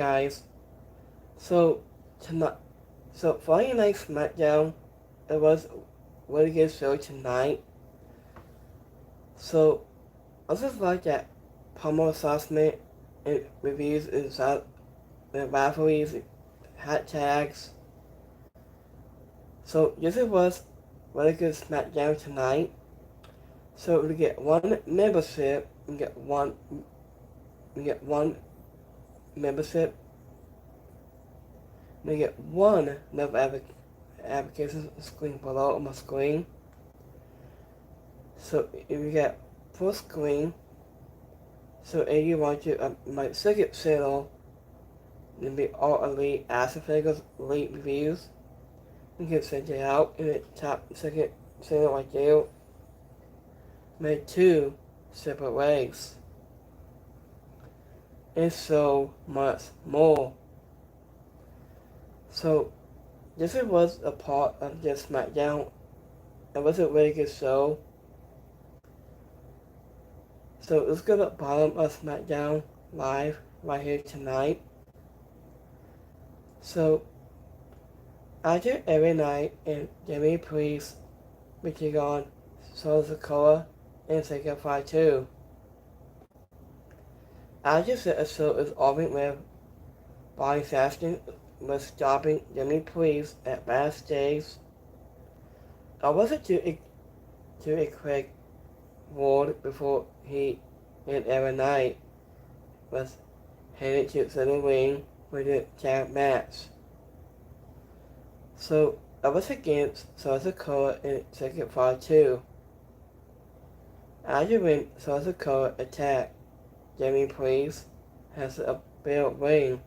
guys. So tonight, so Friday Night Smackdown, it was a really good show tonight. So I just like that promo assessment and reviews and rivalries, hashtags. So this was really good Smackdown tonight. So we get one membership, we get one membership, we get one member application screen below on my screen. So if you get full screen, so if you want to, my second channel, it'll be all elite action figures, elite reviews. You can check it out in the top second channel right there. Made two separate ways. And so much more. So this was a part of this Smackdown. It was a really good show. So let's go to the bottom of Smackdown Live right here tonight. So I do every night and Jimmy Priest, Michigan, South Dakota, and Sacrifice 2. I just said a show is arguing with Bobby Saskin was stopping Jimmy Priest at backstage. I wasn't too a quick word before he and every night was headed to the ring for the tag match. So I was against South Dakota in Sacrifice 2. After when South Dakota attacked Jimmy Priest has a built ring.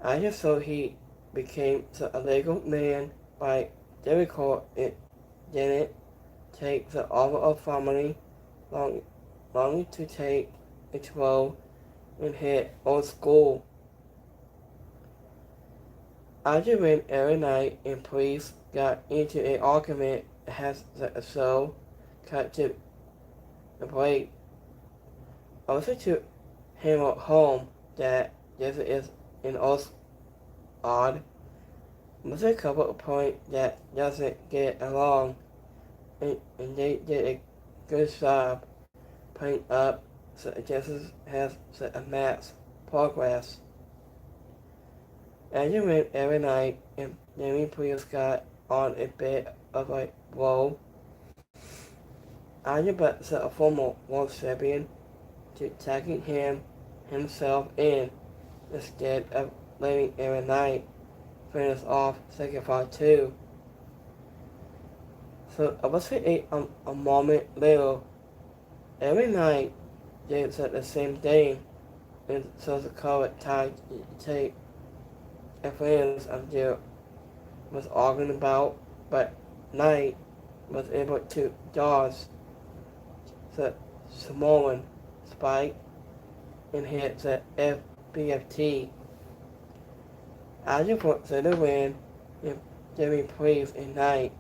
I just saw he became a legal man by Jericho. It didn't take the offer of family long to take its role and hit old school. After when every night and Priest got into an argument as the show cut to the break. I listened to him at home that this is an odd. There's a couple of points that doesn't get along, and they did a good job putting up so Justice has a match progress. As you went every night, and Jimmy Priest got on a bit of a roll, I but set a former world champion to tagging himself in instead of letting every night finish off Sacrifice 2. So I was a moment later. Every night they said the same thing, and so the cover tag tape and friends of there was arguing about, but Knight was able to dodge the Samoan spike and hit the FBFT. After the win, if Jimmy Priest and Knight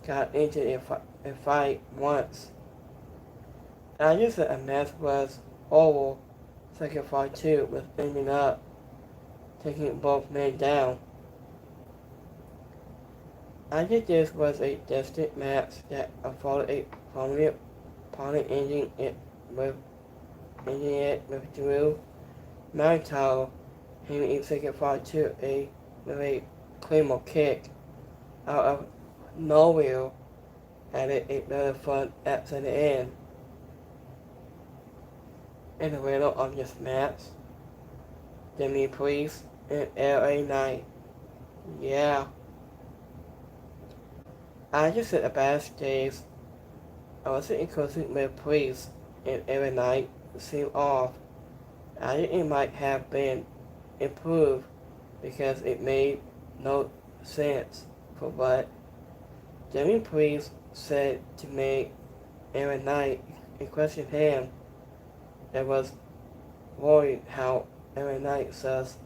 got into a fight once. After the match was over, Sacrifice 2 was ending up, taking both men down. After this was a distant match that afforded a prominent opponent ending it with Drew McIntyre hitting a Sacrifice 2 with a Claymore kick out of nowhere, added another fun at the end. In the middle of this match, Jimmy Priest and LA Knight. Yeah. I just at the backstage, I wasn't including with Priest and LA Knight seemed off. I think it might have been improved because it made no sense for what Jimmy Priest said to make Aaron Knight and questioned him. It was worried how Aaron Knight says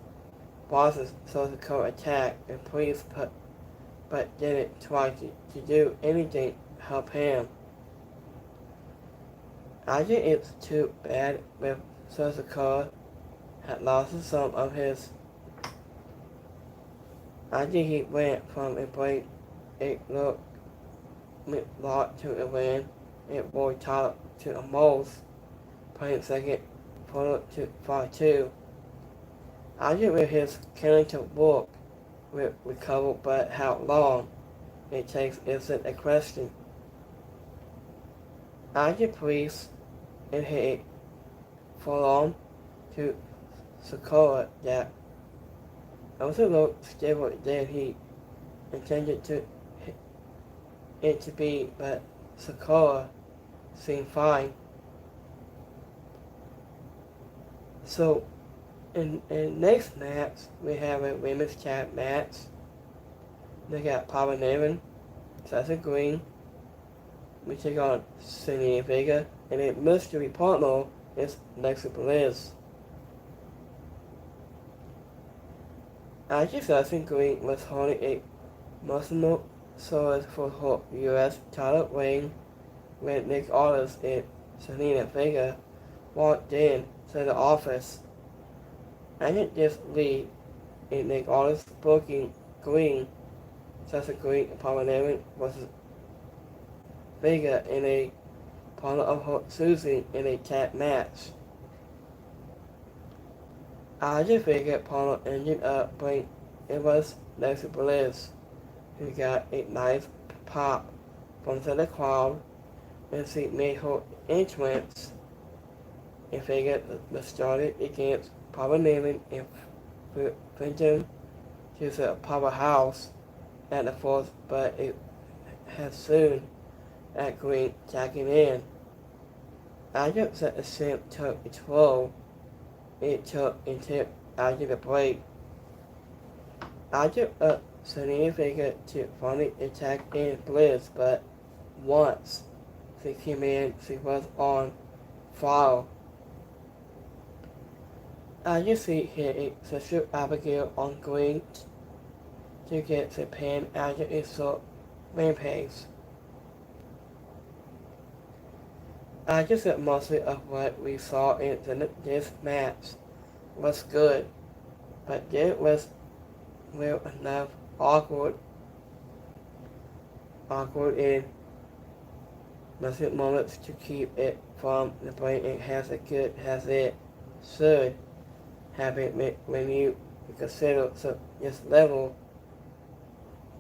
bosses saw the court attack and Priest but didn't try to do anything to help him. I think it's too bad with South Dakota had lost some of his. After he went from a break, it looked lot to a win. It was title to a most, playing second, followed to 5-2. After with his character work will recover, but how long it takes isn't a question. After Priest and hit for long to Sakura that also looked stable than he intended it to be, but Sakura seemed fine. So in next match we have a women's chat match. They got Power Navin, Sasha Green, we take on Selena Vega, and a mystery partner is Bliss. After Sasha Green was holding a emotional sword for her U.S. title reign when Nick Aldis and Selena Vega walked in to the office. After this lead in Nick Aldis booking Green, Sasha Green and Power Navin versus Vega in a partner of her Susie in a tag match. After Vega partner ended up bringing it was Bliss, who got a nice pop from the crowd and she made her entrance. And Vega started against Power Navin and Fenton to the powerhouse at the fourth, but it has soon at Green tagging in. After the attempt took its role, it took until after the break. After Selena Vega to finally attack in Bliss, but once she came in, she was on fire. After she hit a Sister Abigail on Green to get the pin after a short rampage. I just said mostly of what we saw in this match was good, but there was well enough awkward in messy moments to keep it from the brain and has it should have it when you consider this level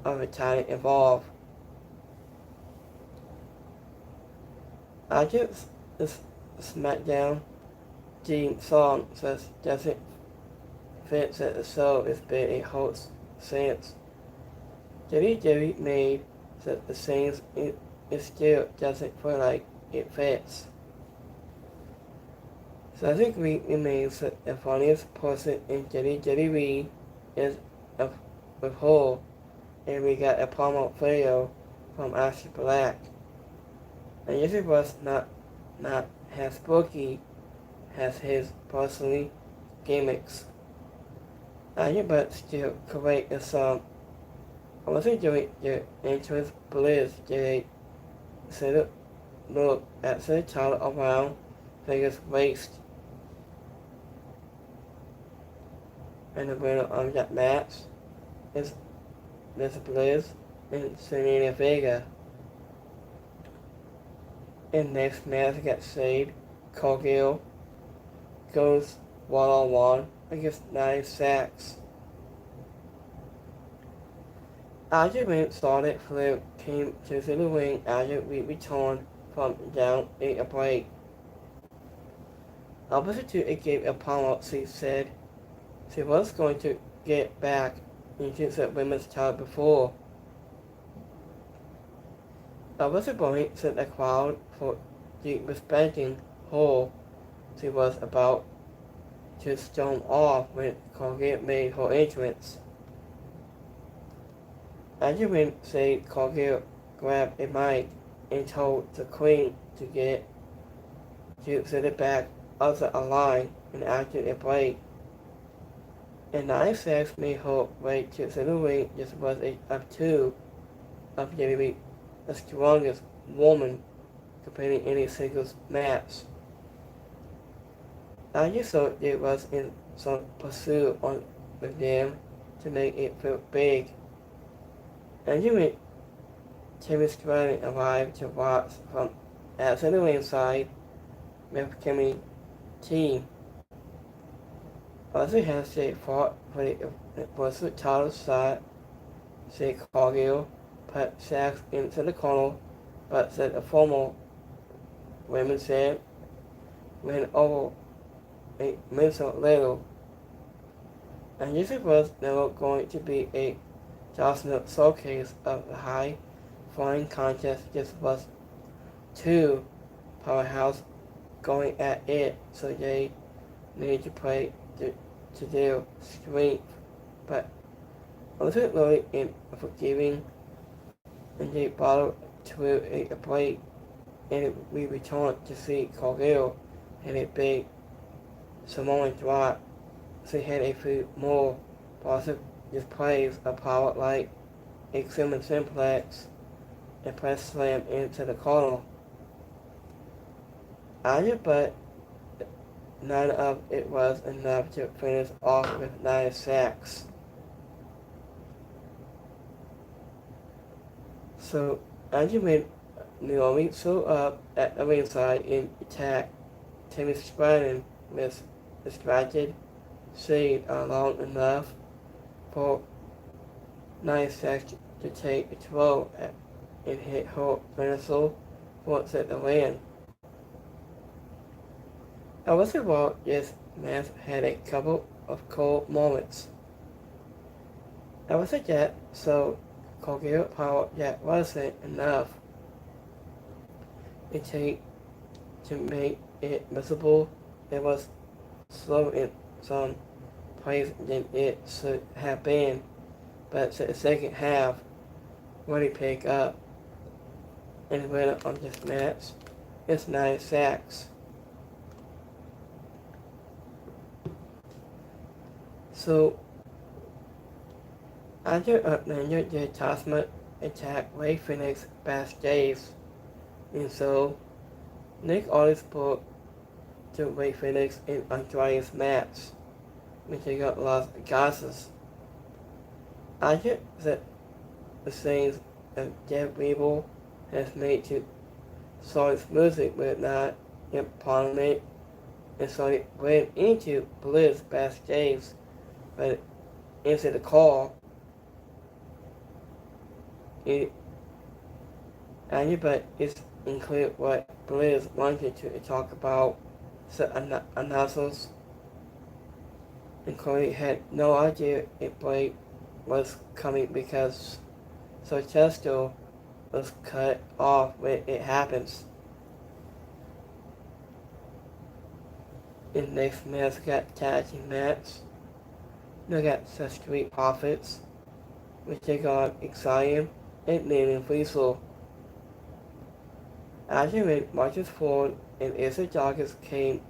of a talent involved. I just this Smackdown theme song says doesn't fit that the show has been a host since. WWE made that the scenes it still doesn't feel like it fits. So I think we remains that the funniest person in WWE is with her, and we got a promo video from Ashley Black. And if it was not as spooky as his personally gimmicks. But still correct the song. I wasn't doing the entrance Bliss did a set look at the title around Vega's waist. And the winner of that match is Miss Bliss and Selena Vega. And next match got saved. Cargill goes one-on-one against 9 sacks. After we started, Flip came to the ring after we returned from down a break. Opposite to a game of Apollo, she said she was going to get back into the women's title before. I was going to the crowd for the respecting her. She was about to storm off when Cargill made her entrance. After when say Cargill grabbed a mic and told the Queen to sit it back of the line and after a break. And 9 sacks made her way to the ring. This was up to of WWE the strongest woman competing in any singles match. I just thought it was in some pursuit on with them to make it feel big. And you mean Timmy's running arrived to watch from outside the ringside with Kimmy team. Also has they fought for the title shot. Say Cargill put Sachs into the corner, but said a former women said went over a minute later. And this was never going to be a Jocelyn showcase of the high flying contest. This was two powerhouse going at it, so they needed to play to their strength, but ultimately in forgiving, and they bottled to a break, and we returned to see Cargill and a big Samoan drop. So he had a few more positive displays of power, like a Simon simplex and press slam into the corner. But none of it was enough to finish off with 9 sacks. So Andrew made Naomi show up at the ringside in attack. Timmy Spannon was distracted, stayed long enough for 9 sacks to take a throw and hit her finisher once at the win. However, while this match had a couple of cold moments, I was that so Cargill power that wasn't enough to make it visible. It was slow in some places than it should have been, but the second half really picked up, and the winner of this match is 9 sacks. So, after Uplander, the Tasman attacked Ray Phoenix backstage, and so Nick Aldis spoke to Ray Phoenix in Andrade's match, which he got Las Vegas. After the scenes of Jeff Weaver has made to Solid's music with not in Parliament, and Solid went into Bliss backstage, but into the call. But it's include what Bliss wanted to talk about. So announcers, including had no idea if Blake was coming because Chester was cut off when it happens. In the next match, got tag team match. They got the Street Profits, which they got exciting and naming Friesel. After when marches forward and Asa Joggers came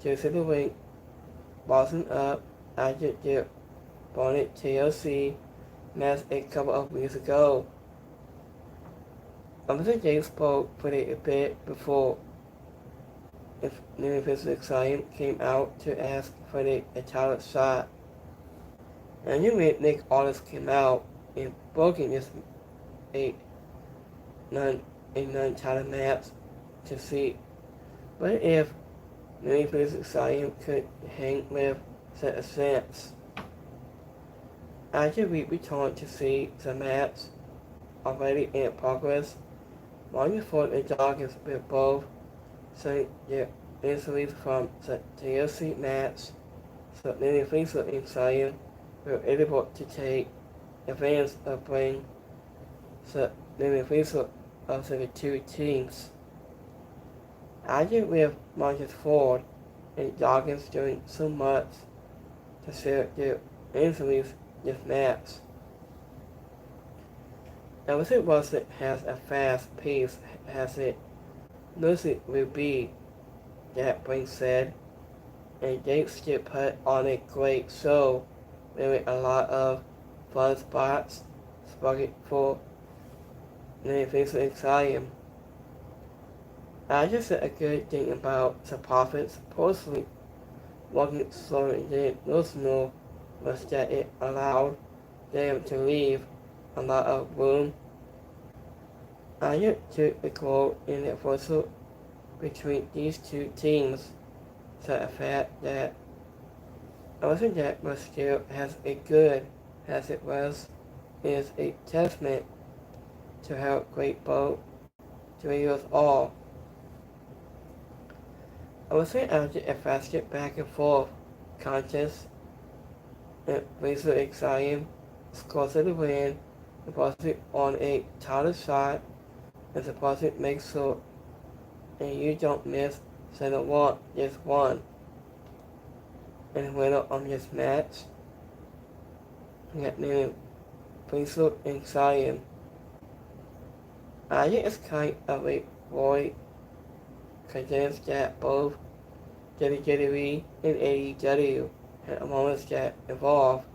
to the ring, bossing up after their Bonnet TLC match a couple of weeks ago. Officer Jake spoke for a bit before if Naming Friesel exciting came out to ask for a title shot. And you made Nick Aldis came out and booking this a non-title match to see. But if Naming Friesel exciting could hang with set of sense. After we returned to see the match already in progress, Martin Ford and Dawkins were both saying their injuries from the TLC match, so Naming Friesel and Zion were able to take advantage of bringing the Naming Friesel of the two teams. After with Marcus Ford and Dawkins doing so much to share their injuries this match. Everything Wilson has a fast pace as it mostly will be, that Brink said, and Jake still put on a great show with a lot of fun spots, sparking for Naming Friesel exciting. I just said a good thing about the Profits personally. wasn't so delusional was that it allowed them to leave a lot of room. I took the quote in the fossil between these two teams to the fact that that was still as good as it was is a testament to how great both trio all. I was after a faster back and forth contest and Bliss exciting scores of the win, deposit on a title shot and deposit makes sure and you don't miss center one just one. And the winner of this match got named Bliss and Zion. I think it's kind of a boy considers that both WWE and AEW had moments that evolved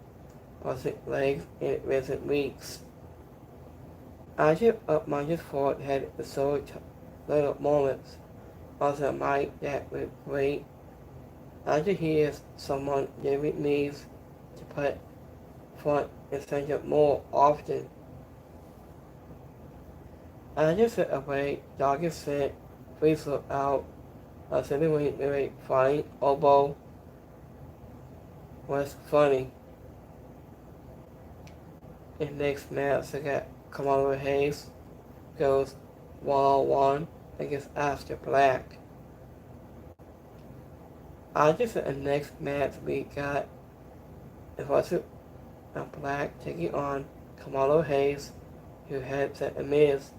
crossing legs in recent weeks. I think Marcus Ford had so little moments on the mic that were great. I just hear someone giving needs to put front and center more often. I just said away, Doggy sent Frizzle out, sitting with a flying elbow was funny. In next match, I got Kamala Hayes goes 1-on-1 against Aster Black. I just said the next match we got it was Black taking on Kamala Hayes, who had set a Miz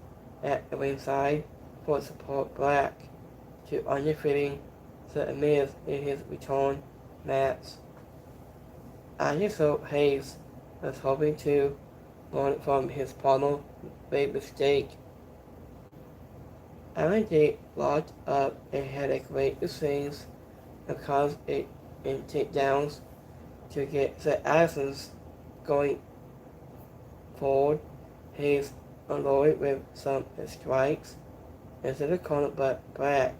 at the ringside for support Black to undefeating the Miz in his return match. I just hope Hayes was hoping to learn from his partner made mistake. After they locked up and had a great exchange and caused it in takedowns to get the actions going forward, Hayes unloaded with some strikes into the corner, but Black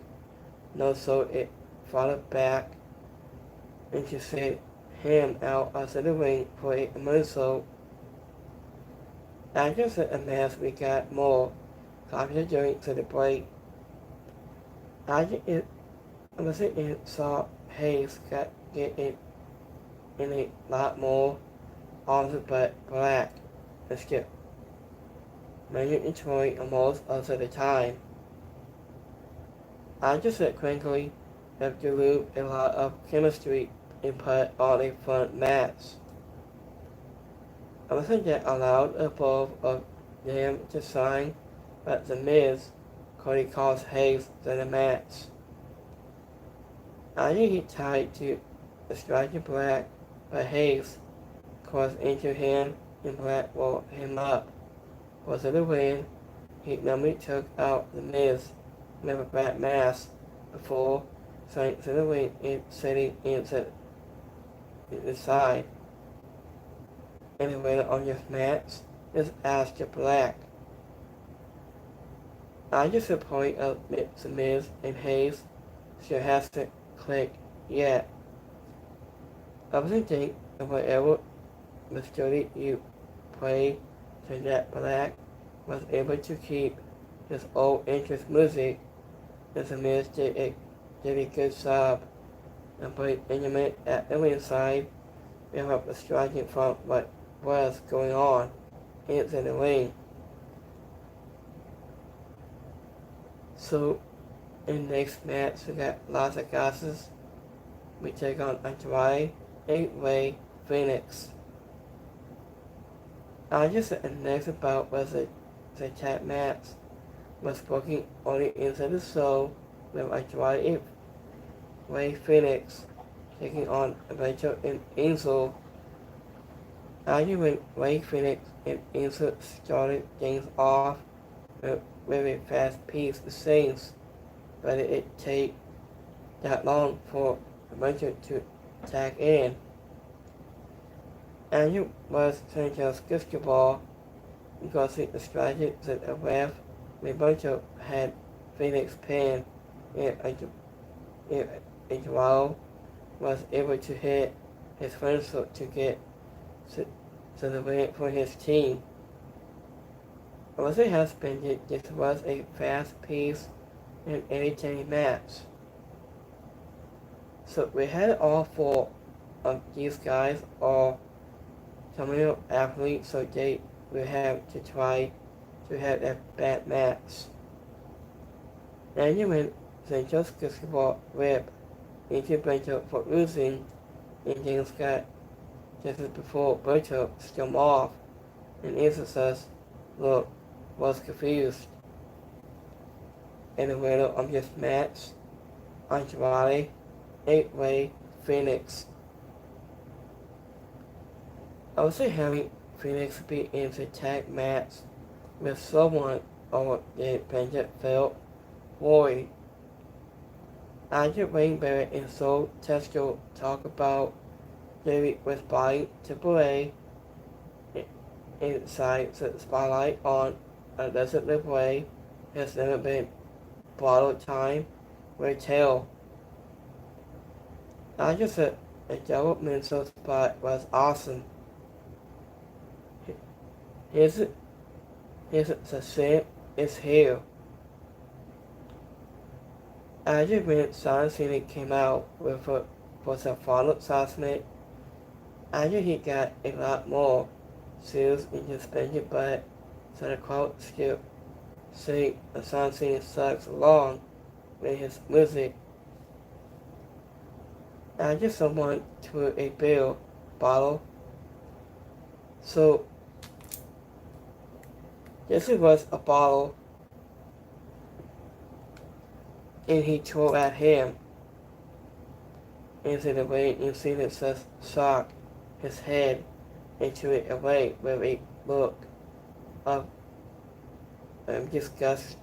no so it followed back and she sent him out of the ring for a moonsault. After the match, we got more coffee during to the break. After it saw Hayes get it in a lot more arms, but Black and Skip managed to Troy almost of the time. I just said quickly that to lose a lot of chemistry and put on a fun match. I wasn't that allowed both of them to sign, but the Miz, Cody calls Hayes to the match. I think he tried to distract Black, but Hayes crossed into him and Black rolled him up. For the win, he normally took out the Miz with a black mask before signing to the ring and sitting into the side. And the winner of this match is Aster Black. I just the point of the Miz and Hayes still hasn't clicked yet. I wasn't think of whatever the story you played so that Black was able to keep his old interest music and the Miz did a good job and played intimate at the ringside without distracting from what was going on in the ring. So in the next match we got Las Vegas. We take on Andrade, 8-way Phoenix. I just said the next bout was the tag match was booking only into the show with Andrade, 8-way Phoenix taking on Rachel and Angel. Arguing Ray Phoenix and Angel started things off with a fast-paced scenes, but it take that long for Rachel to tag in. Andrew was trying to skip the ball because he distracted the ref when Rachel had Phoenix pinned in a while was able to hit his whistle to get to the win for his team. Also has been this was a fast-paced and entertaining match. So we had all four of these guys are phenomenal athletes, so they will have to try to have a bad match. Benjamin then just got rib into Bento for losing, and then Scott just before Bento stormed off, and Isis look was confused. In the middle of this match, Andrade, 8-way Phoenix. Also having Phoenix be in the tag match with someone over the Bento felt worried. After Wayne Barrett and Soul Tesco talk about David was buying Triple A inside the spotlight on a legislative way has never been bottled time with tail. I just said a double mental spot was awesome. His success is here. After when Simon Cena came out with for some final assessment, after he got a lot more serious in his suspension, but so the crowd still saying Simon Cena sucks along with his music. After someone threw a beer bottle, so this was a bottle, and he threw at him. Into the way and Cena just shocked his head into it away with a look of disgust.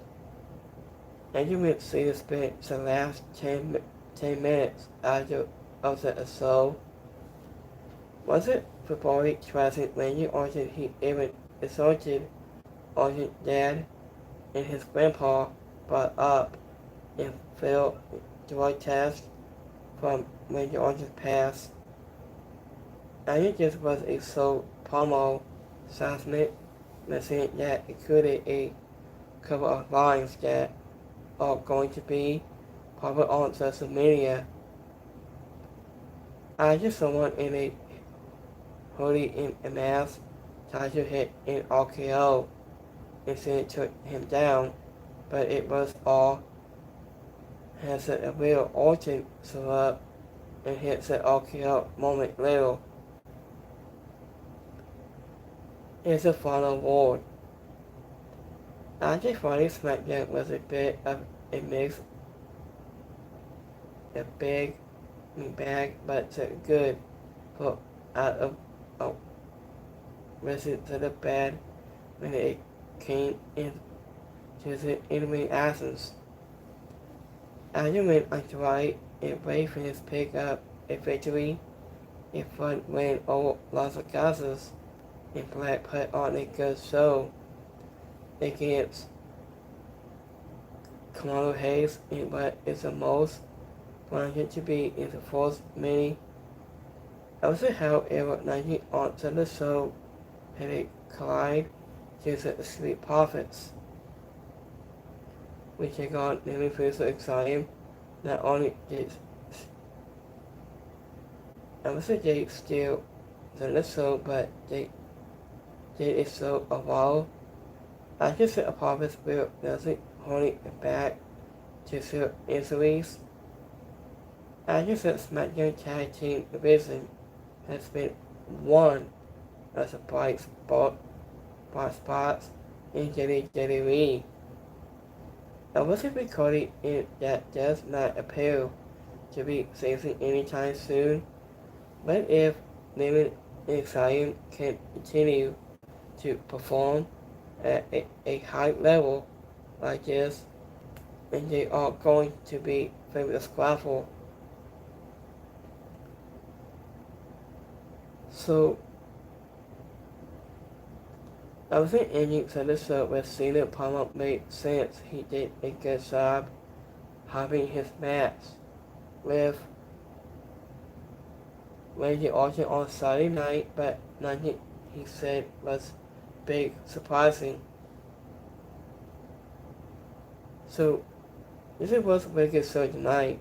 And you would see the spent the last 10 minutes after of the assault. Was it for Bobby Travis Lane or did he even assaulted Arjun's dad and his grandpa brought up and failed drug test from when Arjun passed? I think this was a so promo assessment, saying that included a couple of lines that are going to be public on social media. I just someone in a hoodie in a mask tried to hit an RKO and Cena took him down, but it was all has a real Orton celeb and hits the RKO moment later. Here's the final award. After Friday Smackdown was a bit of a mix, a big bag, but good for out of visit to the bad when it came into the enemy absence. After when Andrade and Ray finished pick up a victory, a front win over Las Vegas, and Black put on a good show against Kamala Hayes in what is the most wanted to be in the first mini. Also, however, 90 onto the show had a collide due to the Street Profits, which they got nearly pretty so exciting. Not only did they still the show, but they did it so a while. I just said a Profits will doesn't holding it back to their injuries. I just said SmackDown Tag Team Division has been one of the bright spots in WWE. I wasn't recording it that does not appear to be ceasing anytime soon, but if Newman and Zion can continue to perform at a high level like this, and they are going to be very scrappy. So, I was ending to the show with Cena Palmer made sense. He did a good job having his match with Randy Orton on Saturday night, but nothing he said was big surprising. So this was a really good show tonight.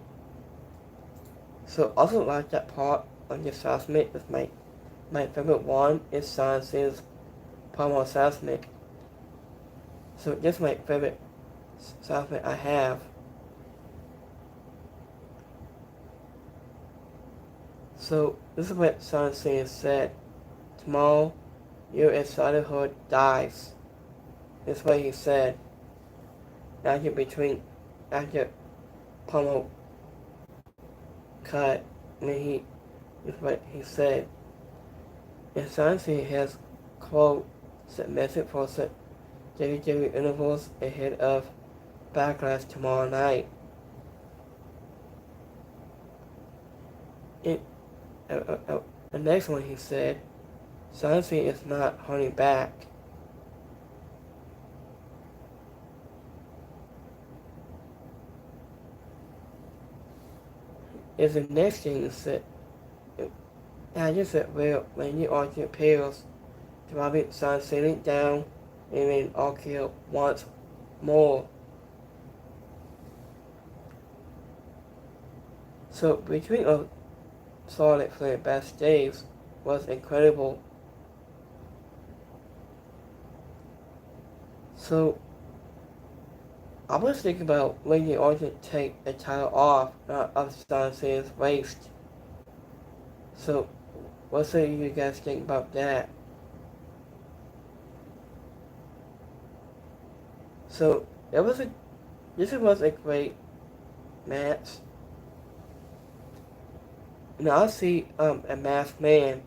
So also like that part on the assessment is my favorite one is Science's promo assessment. So this is my favorite assessment I have. So this is what Science said. Tomorrow, your excited dies. That's what he said. After promo cut, and is what he said. And Science has quote submitted for WWE intervals ahead of Backlash tomorrow night. The next one he said, Science is not holding back. Is the next thing he said, I just said, well, when you argue appeals, dropping Science sitting down and then argue once more. So between a solid Flair backstage was incredible. So I was thinking about Randy Orton take the title off of Science's waist. So what do you guys think about that? So this was a great match. Now I see a masked man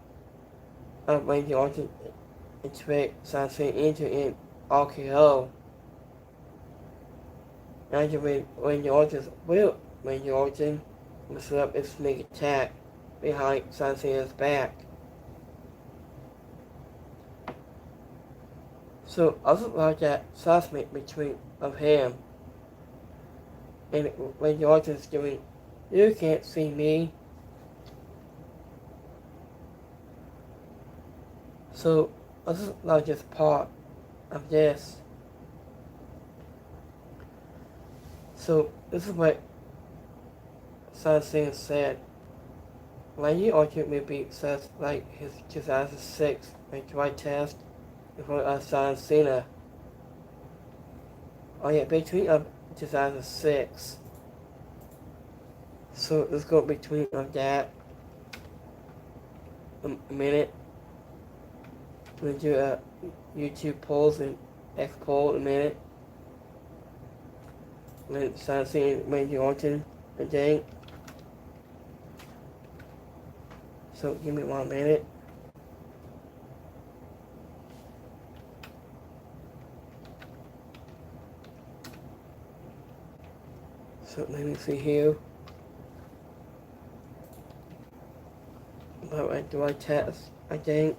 Randy Orton integrate Science into an RKO. After Randy Orton will set up a sneak attack behind Sance's back. So also like that assessment between of him and Randy Orton's doing, you can't see me. So this is like just part of this. So this is what Science said. Randy Orton will be such like his 2006 victory test before Science. Oh yeah, between 2006. So let's go between that a minute. We'll do a YouTube polls and X poll in a minute. Then Science and Randy Orton again. So give me 1 minute. So let me see here. Alright, do I test? I think.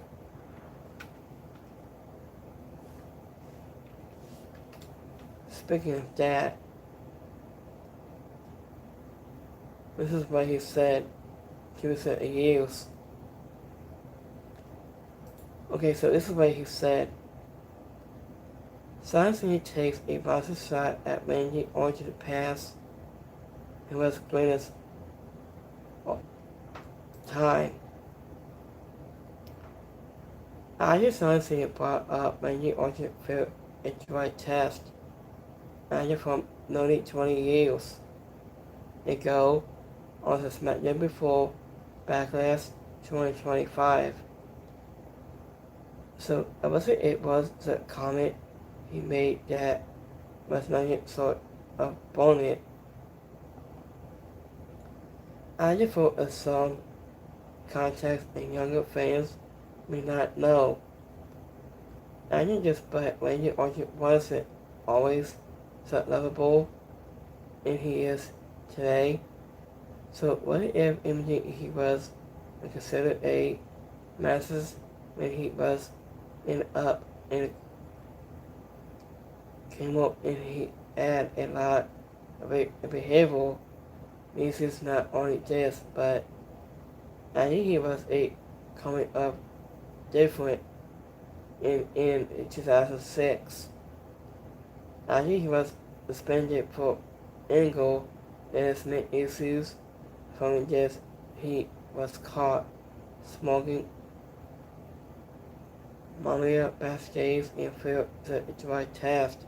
Speaking of that, this is what he said. He was at years. Okay, so this is what he said. Science takes a massive shot at Randy Orton to pass. It was the greatest time. After Science brought up Randy Orton failed a dry test. After from nearly 20 years ago on the Smackdown before Backlash 2025. So obviously it was the comment he made that was not sort of bonnet. I just thought of some context and younger fans may not know. I think just but Randy Orton wasn't always so lovable, and he is today. So what if he was considered a masses when he was up and came up and he had a lot of behavioral issues, not only this, but I think he was coming up different in 2006. I think he was suspended for anger management issues from just he was caught smoking marijuana backstage and failed to drug test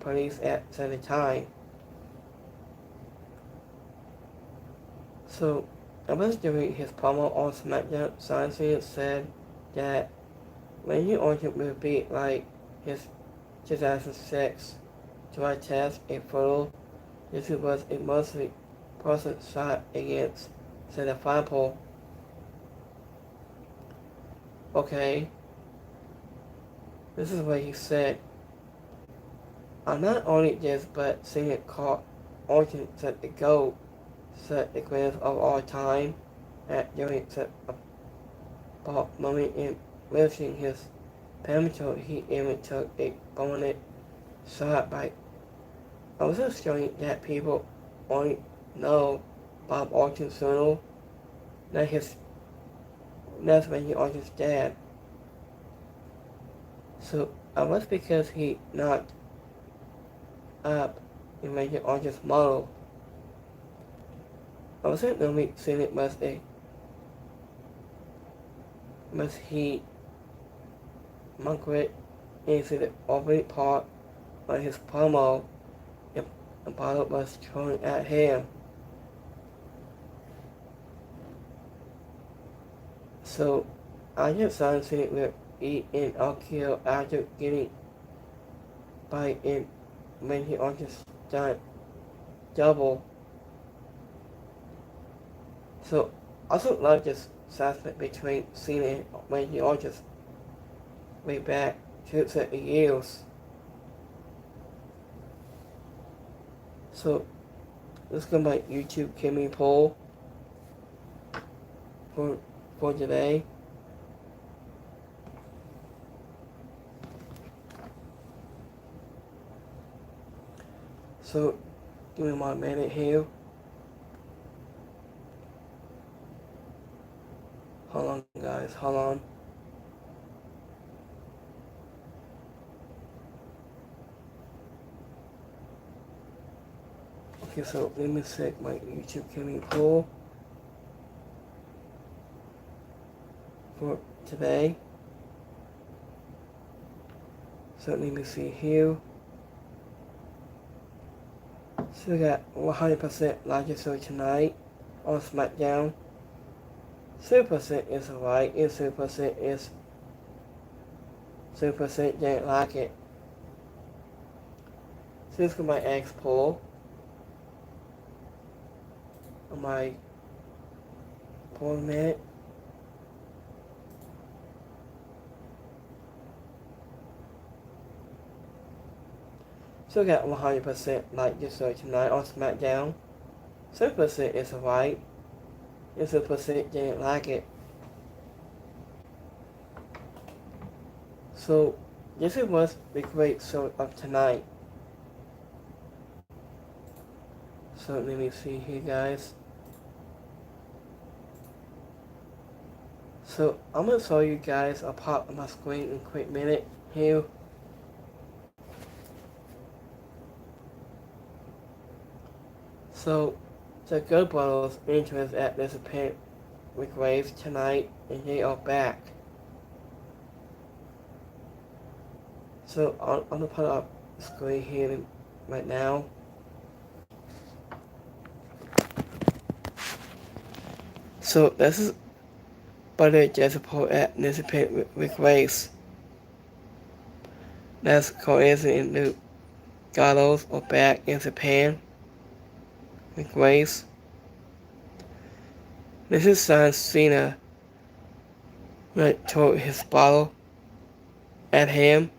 police at the time. So, I was doing his promo on Smackdown. Science said that when he ordered will be like his 2006 drug test in photo, this was a mostly person shot against Santa Fireball. Okay, this is what he said. I'm not only just but seeing it called Orton set the GOAT, set the greatest of all time, at during set about moment in lifting his penalty, he even took a bonnet shot by. I was just showing that people only know Bob Orton's solo, that's when he Orton's dad. So I was because he knocked up and made it Orton's model. I wasn't really saying it was he Margaret into the opening part on his promo and the bottle was thrown at him. So I just started saying with eat and I'll kill after getting by in when he on just done double. So I also love this aspect between Cena and when he on just way back to the years. So let's go to my YouTube Kimmy poll for today. So give me 1 minute here. Hold on guys, hold on. Okay, so let me set my YouTube Kimmy poll for today. So let me see here. So we got 100% largest show tonight on Smackdown. 0% is alright, and 0% didn't like it. So let's go my X poll. On my poll minute. So we got 100% like this show tonight on Smackdown. 0% is alright, and 0% didn't like it. So this was the great show of tonight. So let me see here guys. So I'm going to show you guys a part of my screen in a quick minute here. So the Good Brothers enters at this event with Graves tonight and they are back. So I'm going to put up the screen here right now. So this is Butter Jessica at this event with Graves. That's coincident in the Gallows are back in Japan with Graves. This is John Cena toward his bottle at him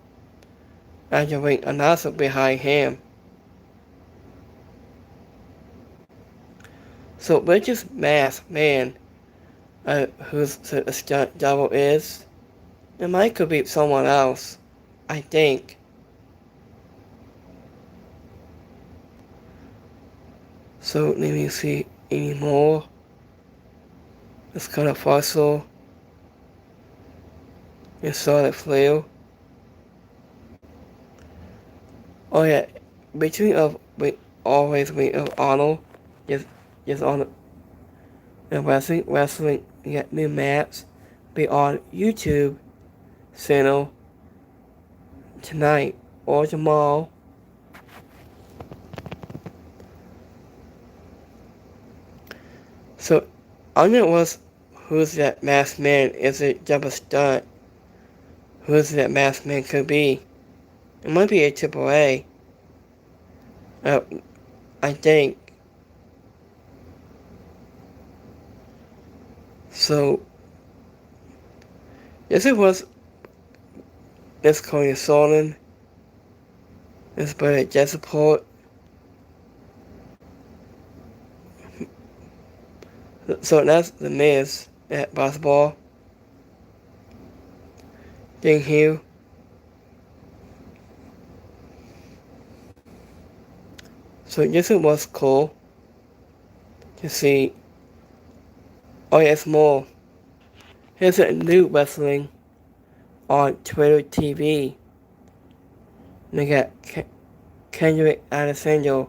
and the ring announcer behind him. So Rich's masked man, who's the stunt double is, it might could be someone else, I think. So let me see any more. It's kind of fossil and solid flu. Oh yeah, between of we always we of Arnold just on the wrestling we got new maps be on YouTube channel tonight or tomorrow. So I know was who's that masked man? Is it just a stunt? Who's that masked man could be? It might be a AAA. Uh, I think. So yes, it was. It's Cody Solon. It's by Jet Support. So that's the Miz at basketball. Ding Hugh. So yes, it was cool to see. Oh yes, more. Here's a new wrestling on Twitter TV. They got Kendrick Alexander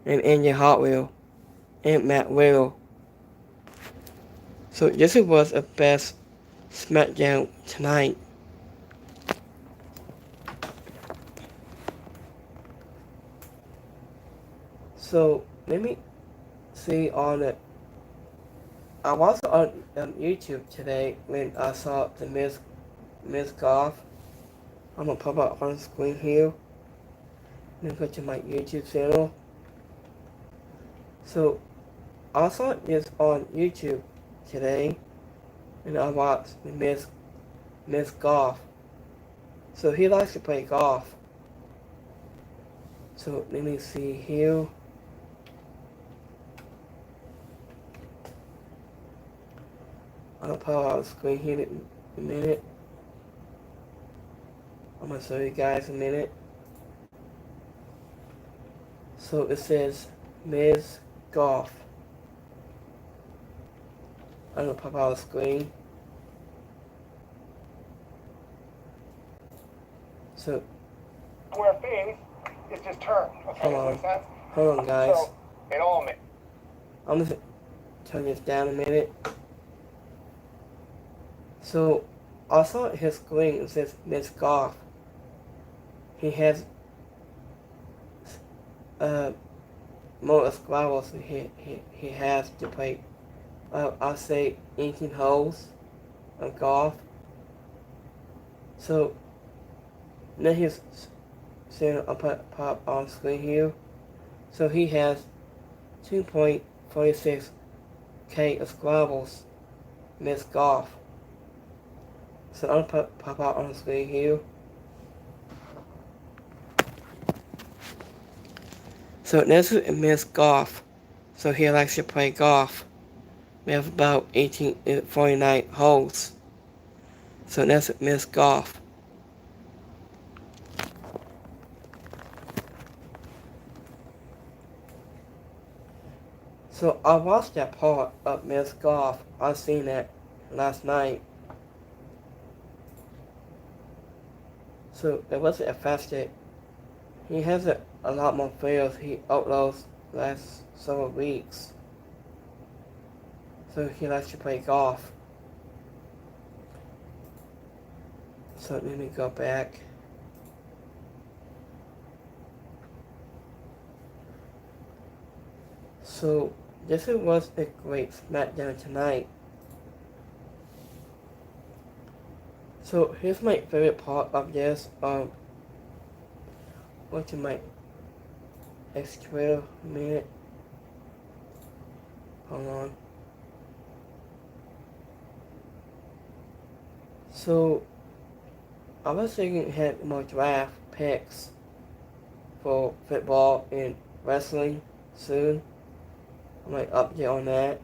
and Andy Hartwell and Matt Riddle. So this was a best Smackdown tonight. So let me see on it. I was on YouTube today when I saw the Miss Golf. I'm gonna pop up on the screen here. Then go to my YouTube channel. So I saw this on YouTube today, and I watched the Miss Golf. So he likes to play golf. So let me see here. I'll pop out the screen here in a minute. I'm gonna show you guys in a minute. So it says Miss Golf. I'm gonna pop out the screen. So where faith is just turn. Okay, hold on, guys. So it all makes. I'm gonna turn this down a minute. So I saw his screen. It says Miss Golf. He has more squabbles he has to play. I'll say 18 holes of golf. So now he's seeing a pop on screen here. So he has 2.46K of squabbles. Miss Golf. So I'll pop out on the screen here. So this is Miss Golf. So he likes to play golf. We have about 49 holes. So that's Miss Golf. So I watched that part of Miss Golf. I seen that last night. So it wasn't affected. He has a lot more videos he uploads last several weeks. So he likes to play golf. So let me go back. So this was a great Smackdown tonight. So here's my favorite part of this. What's in my extra minute? Hold on. So I was thinking had more draft picks for football and wrestling soon. I might update on that.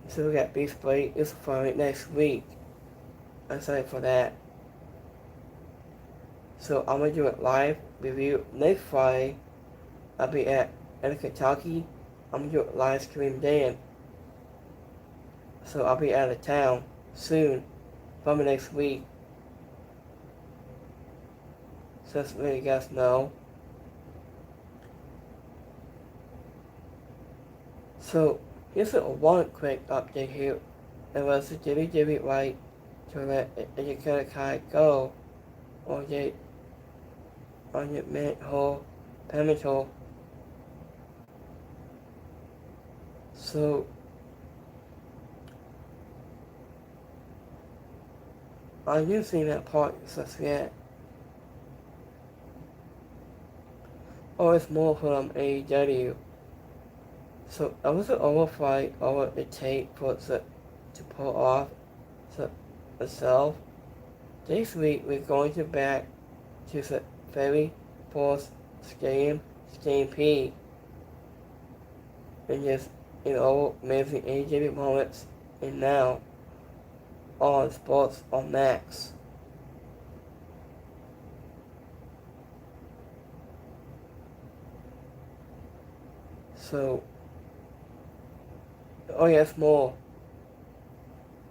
So we got Beast Blade is for next week. I'm excited for that. So I'm gonna do it live review next Friday. I'll be at Kentucky I'm doing live stream then. So I'll be out of town soon, from next week. So just let you guys know. So here's one quick update here. It was the WWE right to let Educator Kai go on the mental pivotal. So I didn't see that part just yet. Or it's more from AEW. So I was an overfight over the tape for it to pull off itself. This week we're going to back to the very first Stampede. And just amazing AEW moments and now on Sports on Max. So, oh yes, more.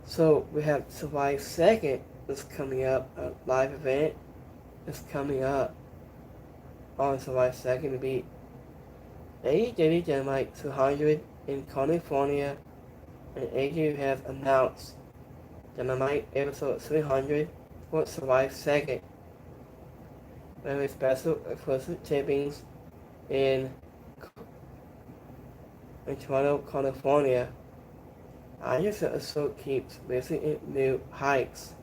So we have July 2nd is coming up, a live event is coming up on July 2nd to be AEW Dynamite 200 in California, and AEW has announced Dynamite episode 300 for July 2nd. Very special exclusive tapings in Toronto, California. I just also keeps visiting new heights.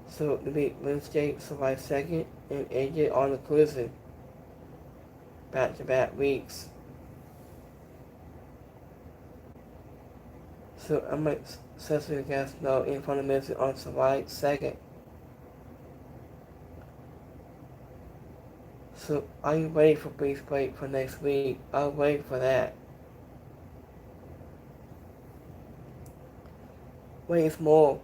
So it'll be Wednesday, July 2nd, and AJ on the cruising. Back-to-back weeks. So I might set you guys know in front of music on July 2nd. So are you ready for brief break for next week? I'll wait for that. Wait more.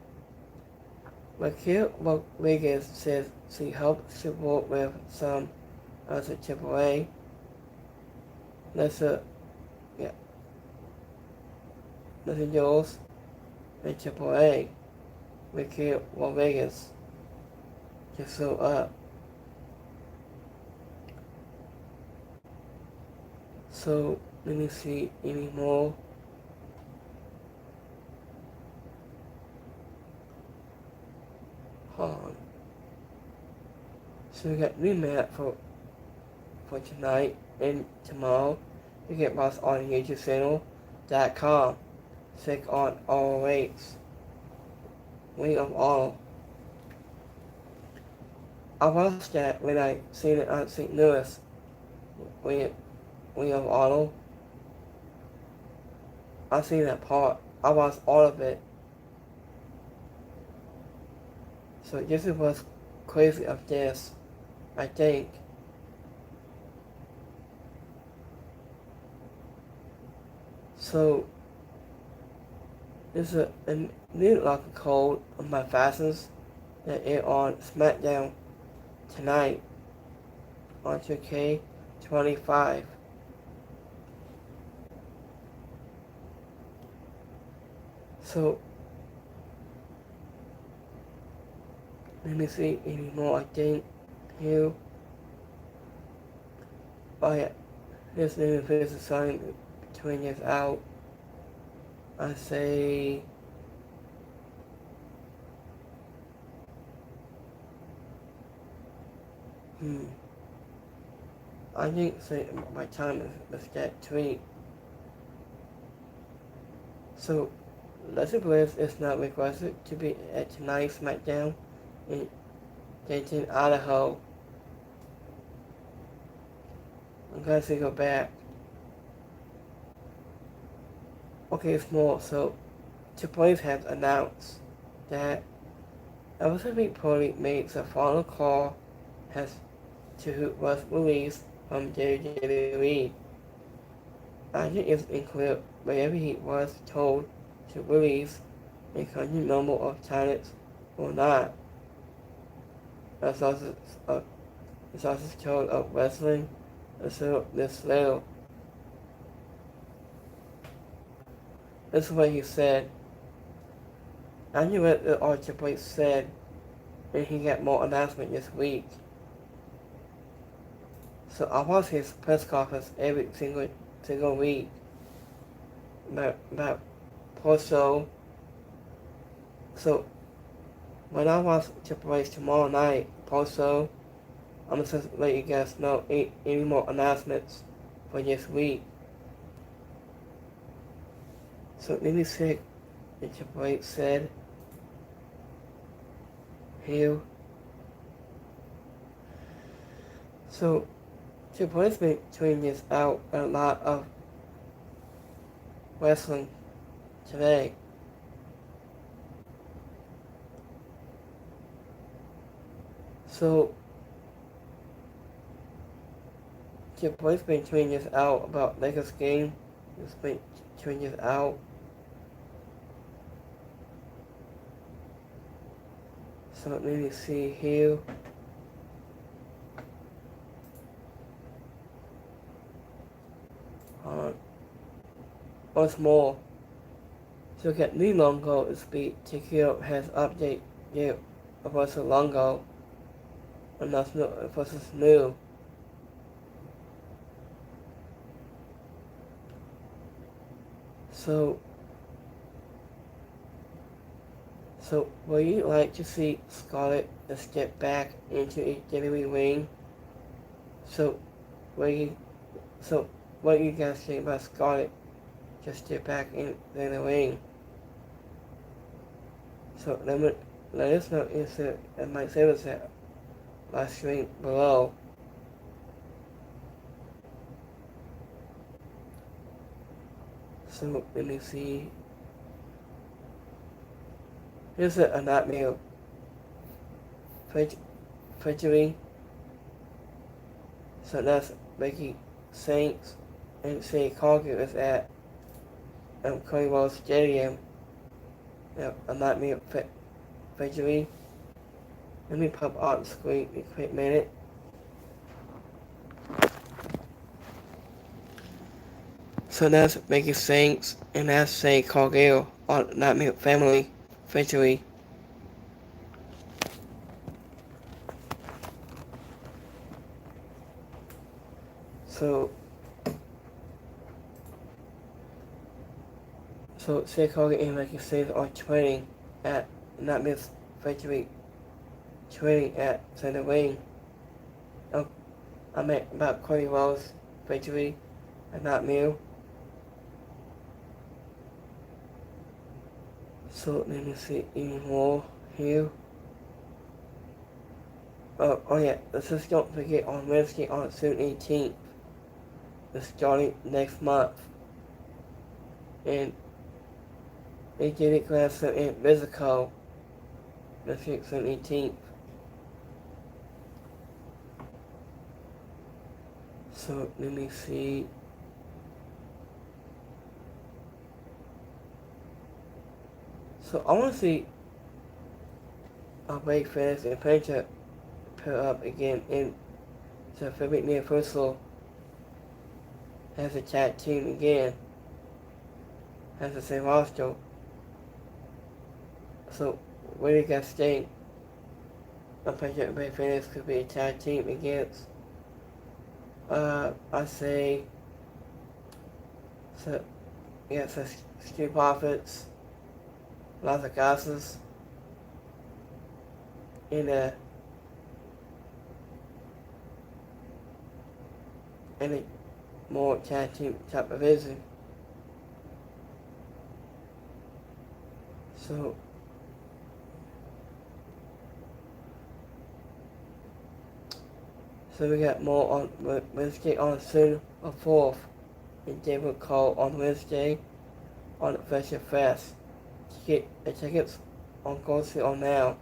Raquel Rodriguez says she hopes to work with some of the AAA. Lesser Jules and AAA. Raquel Rodriguez to show up. So let me see any more. Hold on. So we got new map for tonight and tomorrow. You get us on YouTubechannel.com. Click on all rates. Ring of Honor. I watched that when I seen it on St. Louis. Ring of Honor. I seen that part. I watched all of it. So this is what's crazy of this, I think. So there's a new lock code on my fastest that is on Smackdown tonight on 2K25. So let me see any more. I think here. Oh yeah, this new is sign between this out. I say I think say my time is that tweet. So Leslie Bliss is not requested to be at tonight's Smackdown in Dayton, Idaho. I'm glad to go back. Okay, it's more. So Triple H has announced that Elizabeth Poli made the final call as to who was released from WWE. I think it's included wherever he was told to release a constant number of talents or not. As also told of wrestling, so this little this is what he said. I knew what the Triple H said, and he got more announcement this week. So I watch his press conference every single week about post-show. So when I watch Triple H tomorrow night post-show, I'm just let you guys know any more announcements for this week. So let me see what Triple H said here. So Triple H been tweeting this out a lot of wrestling today. So Triple H been tweeting this out about Lakers game. He's been tweeting this out. So let me see here. Once more. So look at new logo is TKO has update about the logo. And that's new versus new. So would you like to see Scarlett step back into a WWE ring? So what do you guys think about Scarlett just step back in the ring? So let us know in my service at live stream below. So let me see. Here's a nightmare treachery. So that's Becky Saints and Say Cargill is at Cody Rhodes Stadium. A nightmare treachery. Let me pop out the screen in a quick minute. So that's Becky Saints and that's Say Cargill on Nightmare Family Treachery. So Say Cargill and Becky Saints are training at Nightmare Treachery. Training at Center Ring. I meant about Cody Rhodes Treachery and Nightmare. So let me see any more here. Oh yeah, let's just don't forget on Wednesday on June 18th. It's starting next month. And they did it class in Mexico. Next week, June 18th. So let me see. So I want to see a Blake Fans and Penta pair up again in the Fabric Universal as a tag team again. Has the same roster. So where do you guys think a Penta and Blake Fans could be a tag team against? I say so Street Profits, Las Vegas in a more tag team type of division. So we got more on Wednesday on June 4th and David Cole on Wednesday on Fashion Fest. Get the tickets on Go See On now.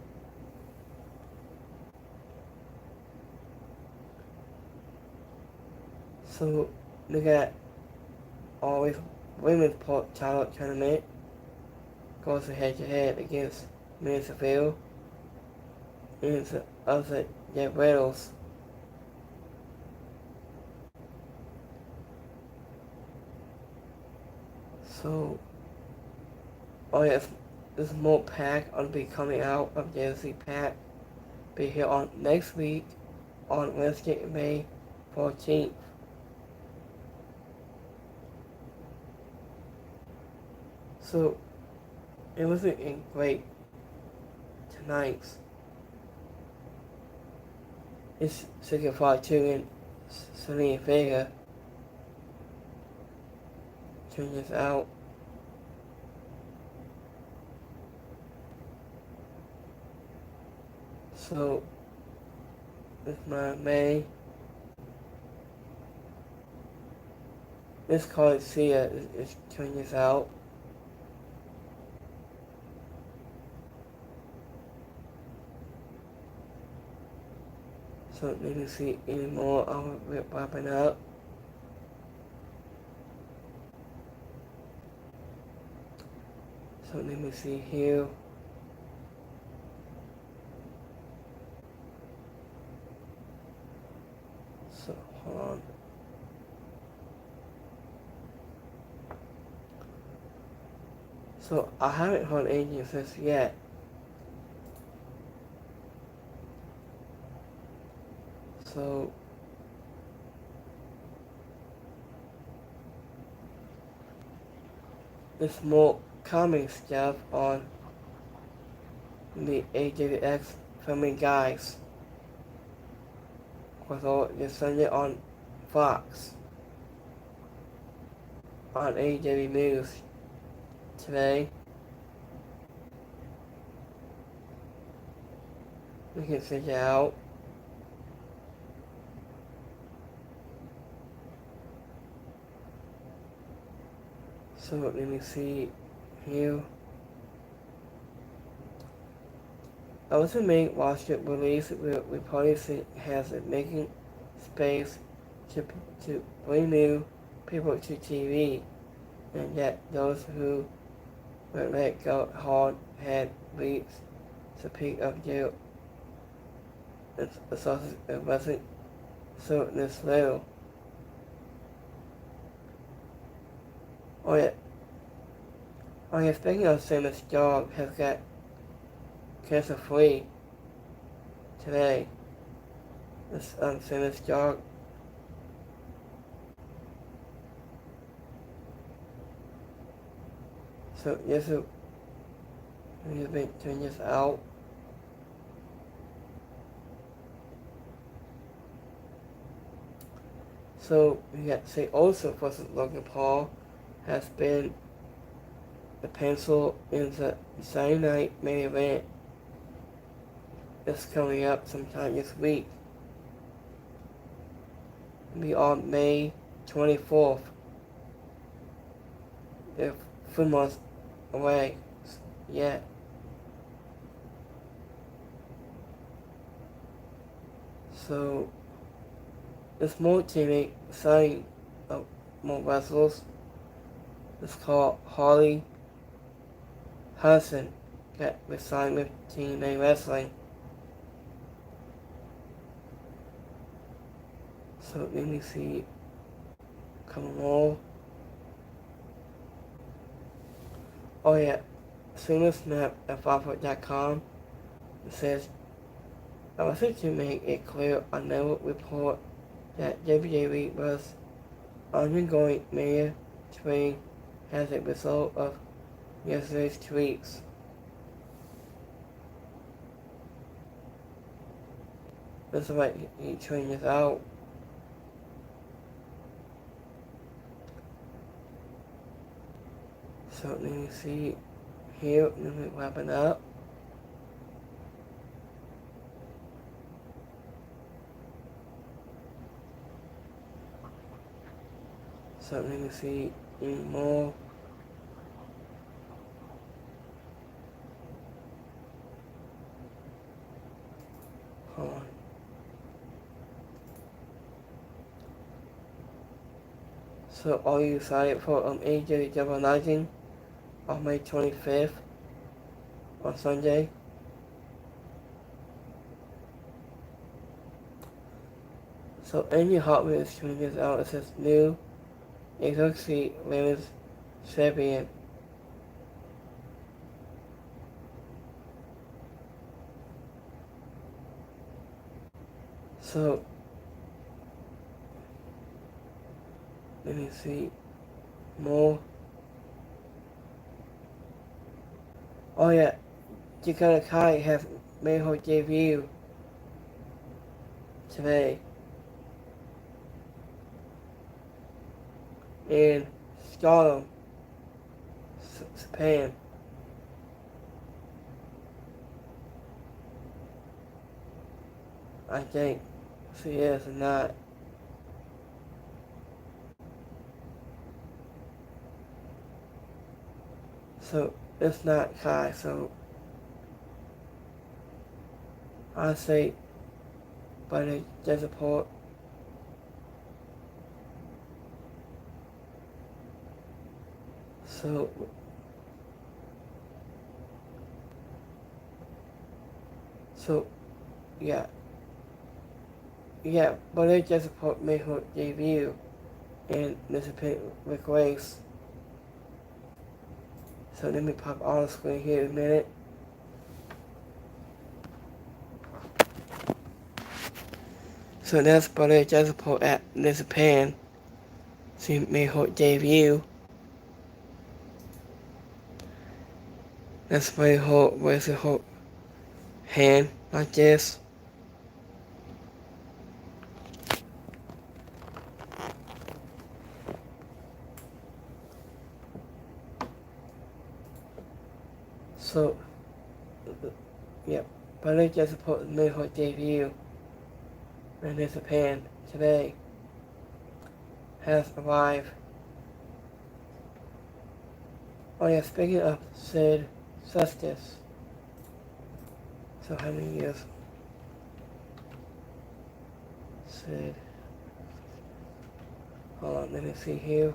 So we got always women's title tournament. Goes head to head against Minnesota and the other Jeff Reynolds. So Oh yes, this more pack will be coming out of DLC pack. Be here on next week on Wednesday, May 14th. So it wasn't a great tonight's. It's 65 in Sunny Vega. Turn this out. So this my May. This card Sia is turning this out. So let me see any more of it popping up. So let me see here. So hold on. So I haven't heard anything since yet. So there's more comic stuff on the AWX Family Guys. Also, it's Sunday on Fox. On AW News today. You can check it out. So let me see here. I was to make Wall Street release we probably see has it making space to bring new people to TV, and yet those who were let go hard had reached the peak of their resources. It wasn't so this little. Oh yeah, speaking of Simon's dog has got cancer free today. This Simon's dog. So yes, we've been turning this out. So we got say also versus Logan Paul has been the pencil in the Saturday night main event. It's coming up sometime this week. It'll be on May 24th. They're 4 months away yet. So this more teammate signing of more wrestlers. It's called Holly Hudson got signed with TNA Wrestling. So let me see. Come on. Oh yeah. Sooner Snap at Firefoot.com. It says, I was to make it clear I never report that WWE was undergoing major training as a result of yesterday's tweets. That's why he trained us out. So let me see here, let me wrap it up. So let me see any more. Hold on. So are you excited for AJ Double Rising on May 25th on Sunday? So Andy Hartman is tweeting this out. It says new Exoxy Women's Champion. So let me see more. Oh yeah, Dakota Kai has made her debut today in Stardom, Japan. I think she is or not. So it's not Kai, so I say by the Desert. So yeah, but they Desert made her debut in Mississippi with Grace. So let me pop on the screen here in a minute. So that's Brother Jessica at Japan. She made her debut. That's why her raising her hand like this. So yeah, Brother Jessica made her debut in Japan today. Has arrived. Oh yeah, speaking of Sid Justice. So how many years? Sid. Hold on, let me see here.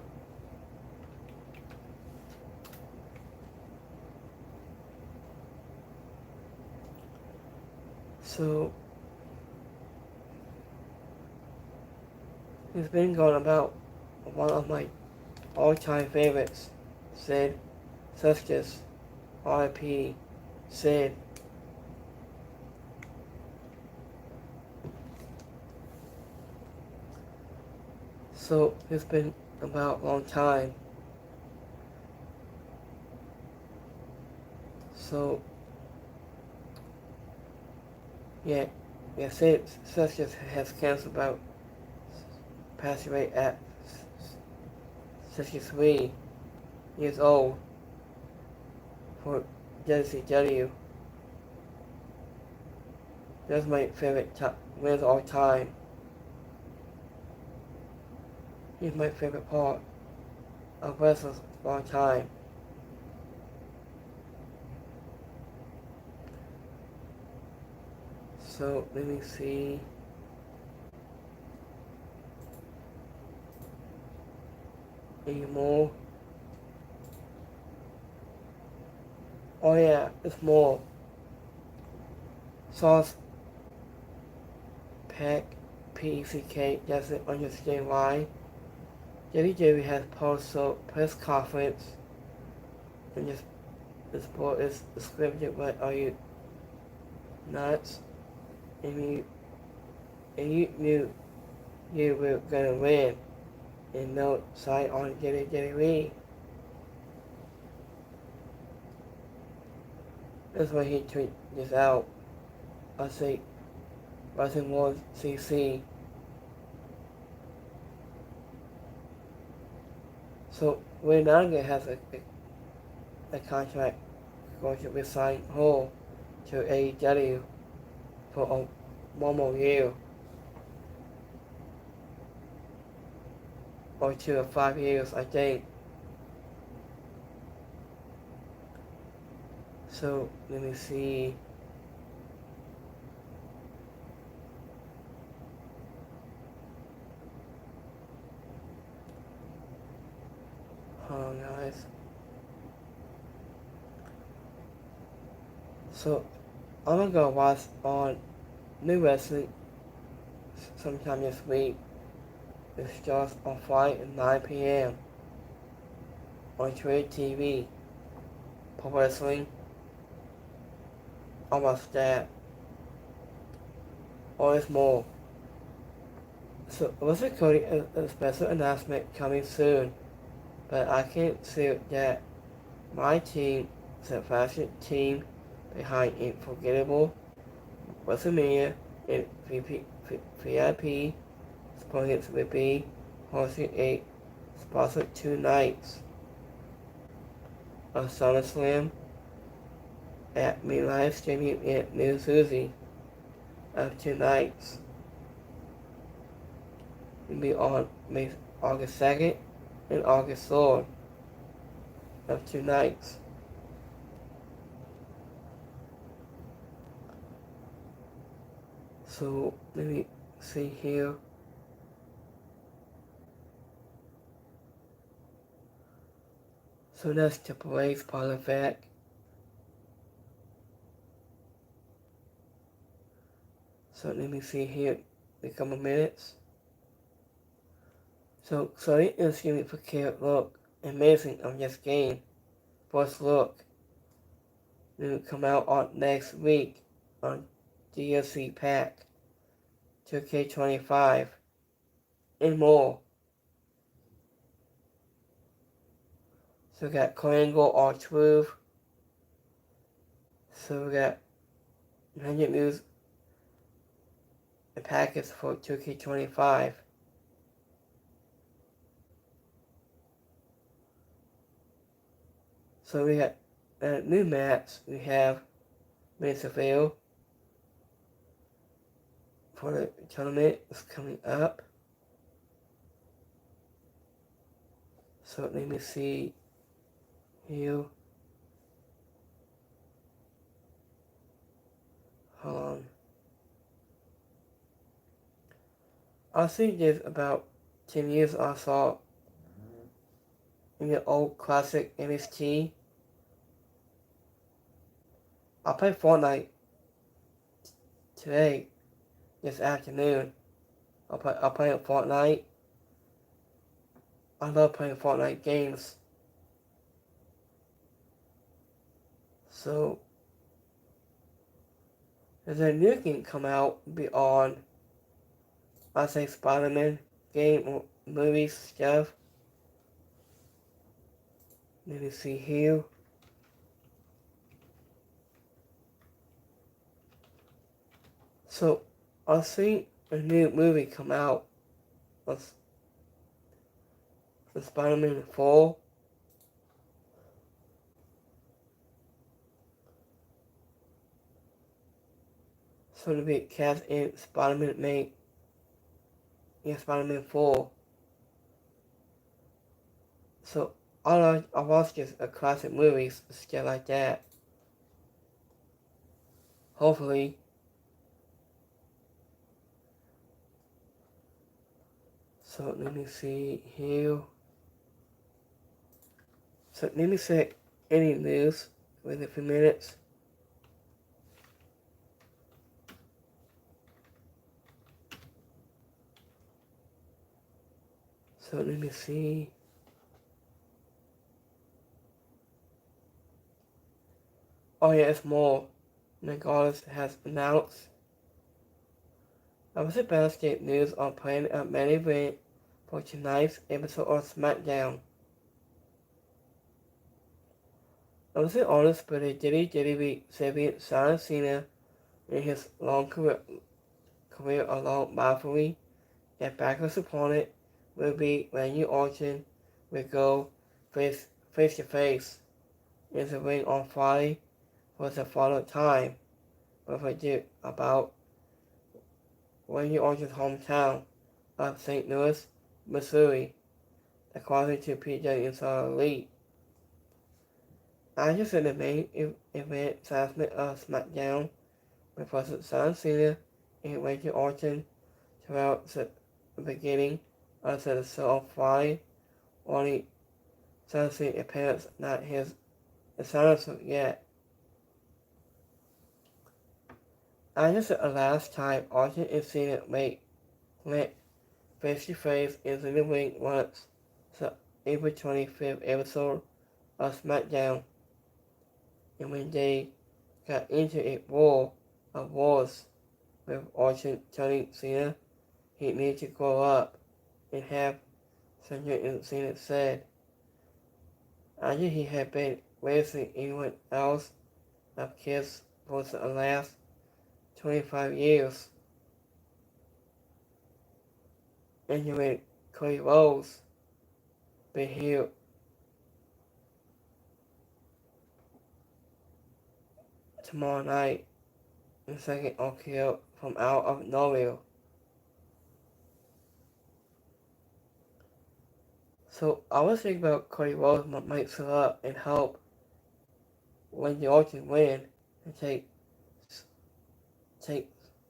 So it's been going about one of my all-time favorites, Sid Justice, R.I.P. Sid. So it's been about a long time. So yeah, Sid Justice has cancer about passed away at 63 years old for WCW. That's my favorite wins all time. He's my favorite part of wrestling of all time. So let me see. Any more? Oh yeah, it's more. Sauce Pack, P-E-C-K, doesn't understand why. WWE has post-so press conference, and this sport is scripted. What are you nuts? And you knew you were gonna win, and no side on WWE. That's why he tweeted this out. I say, Wrestling World CC. So Ronaldo has a contract going to be signed whole to AEW for one more year. Or 2 or 5 years, I think. So let me see. Hold on, guys. So I'm gonna go watch on New Wrestling sometime this week. It starts on Friday at 9 p.m. on Trade TV. Pro Wrestling. Almost that. Or it's more. So was recording a special announcement coming soon, but I can say that my team is a fashion team behind Unforgettable, WrestleMania, and VIP sponsors will be hosting a sponsored 2 nights of SummerSlam at me live streaming in New Jersey of 2 nights. Will be on May August 2nd and August 3rd of 2 nights. So let me see here. So that's Triple H's part of that. So let me see here in a couple minutes. So it is giving for care look amazing on this game. First look. It will come out on next week on DLC Pack 2K25 and more. So we got Triangle or Truth. So we got 100 news packets for 2K25. So we got new maps. We have Minnesota for the tournament is coming up. So let me see here. Hold on. I think there's about 10 years I saw in the old classic NXT. I played Fortnite today, this afternoon. I played Fortnite. I love playing Fortnite games. So, there's a new game come out beyond, I say, Spider-Man game or movies stuff. Let me see here. So, I see a new movie come out of the Spider-Man 4. So to be cast in Spider-Man 4. So I watch just a classic movies, stuff like that. Hopefully. So let me see here. So let me say any news within a few minutes. So let me see. Oh yeah, it's more. Megalis has announced. I was about to get news on planning a main event for tonight's episode of Smackdown. I was honest, but a WWE champion John Cena in his long career along mindfully that backless opponent will be Randy Orton will go face to face in the ring on Friday for the final time with a dude about Randy Orton's hometown of St. Louis, Missouri, according to PJ Inside Elite. I just said the main event announcement of Smackdown with President John Cena and Randy Orton throughout the beginning of the show on Friday. Only John Cena appears not his announcement yet. I just said the last time Orton and Cena went face to face in the ring once, the April 25th episode of Smackdown, and when they got into a war of wars with Orton turning Cena he needed to grow up and have something it said. After he had been raising anyone else of kids for the last 25 years. And when Cody Rose be here tomorrow night in second OKO from out of nowhere. So I was thinking about Cody Rose might set up and help when the Orton win and take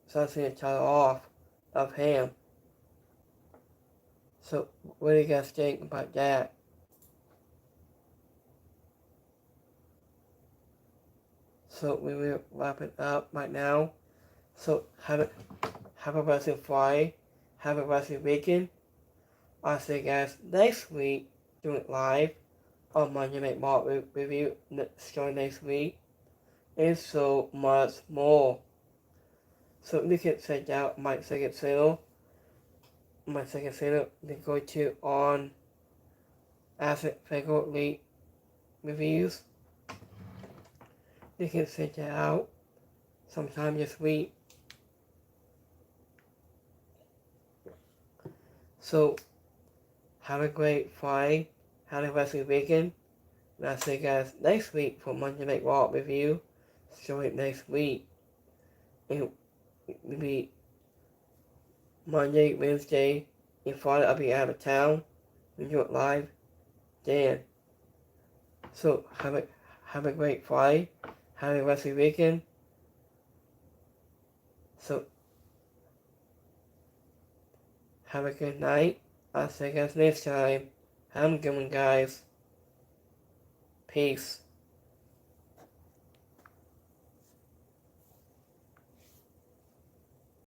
something the title off of him. So what do you guys think about that? So we will wrap it up right now. So have a wrestling Friday, have a wrestling weekend. I'll see you guys next week doing it live on Monday Night Raw review starting next week, and so much more. So you can check out my second channel. You can go to on Asset Figure League reviews. You can check that out sometime this week. So have a great Friday, have a wrestling weekend, and I'll see you guys next week for Monday Night Raw review starting next week. And it'll be Monday, Wednesday, and Friday I'll be out of town. We do it live then. So have a great Friday, have a wrestling weekend. So have a good night. I'll see you guys next time. Have a good one, guys. Peace.